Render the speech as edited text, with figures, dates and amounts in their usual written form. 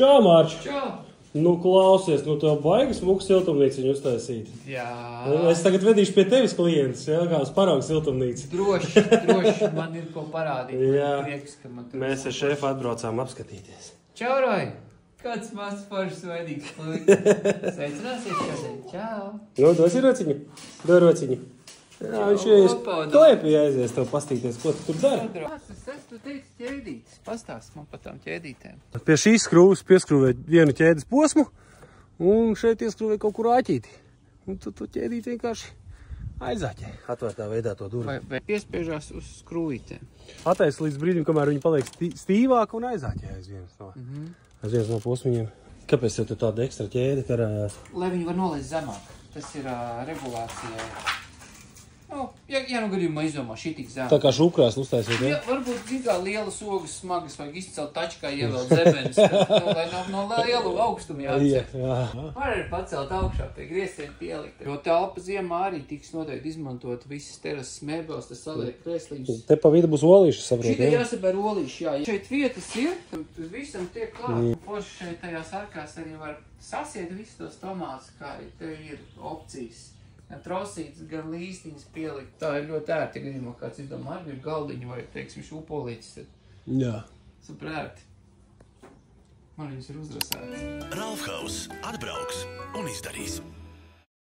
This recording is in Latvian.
Čau, Mārč! Čau! Nu, klausies, nu tev baigas mūku siltumnīcu viņu uztaisīt. Jā. Es tagad vedīšu pie tevis klientus, jā, kā uz paraugu siltumnīcu. Droši, man ir ko parādīt. Jā. Prieks, ka man tur Mēs ar šefu atbraucām apskatīties. Čau, Roji! Kāds mazs foršs svaidīgs puisis. Sveicināsies šodien. Čau! Nu, dosi rociņu? Dod rociņu. Jā, viņš ies klēpī aizies tev pastīties, ko tu tur dari. Es tu teicu ķēdītes. Pastāst man par tām ķēdītēm. Pie šīs skrūves pieskrūvē vienu ķēdes posmu, un šeit ieskrūvē kaut kur āķīti. Un tu ķēdīt vienkārši aizāķē. Atvērtā veidā to durvi. Vai piespiežās uz skrūvītēm? Atais līdz brīdim, kamēr viņi paliek stīvāk un aizāķē aiz no posmiņiem. Kāpēc tev tāda ekstra ķēde karājās? Lai viņi var nolaist zemāk. Tas ir regulācijai. Nu, ja nu gadījumā izdomā šī tik zem. Tā kā šūkrās uztaisīt, ja? Varbūt, zin kā, lielas ogas smagas vajag izcelt tačkā ievēl zemenes, lai no lielu augstumu jāatcer. Var arī pacelt augšā, pie griestiem pielikt. Jo telpa ziemā arī tiks noteikti izmantot visas terases mēbeles, tas saliek krēslīšus. Te pa vidu būs olīši, saprot, Šitā jāsaber olīši, jā. Šeit vietas ir, tad visam tiek klāt. Poši šeit tajās arkās arī var sasiet visus tos tomātus, kā arī te ir opcijas. Gan trosītas, gan līstiņas pielikt. Tā ir ļoti ērti, ja gadījumā kāds izdomā arī ir galdiņu vai, teiksim, šūpolītis. Jā. Super ērti. Man viņas ir uzrasētas. Ralf Haus atbrauks un izdarīs.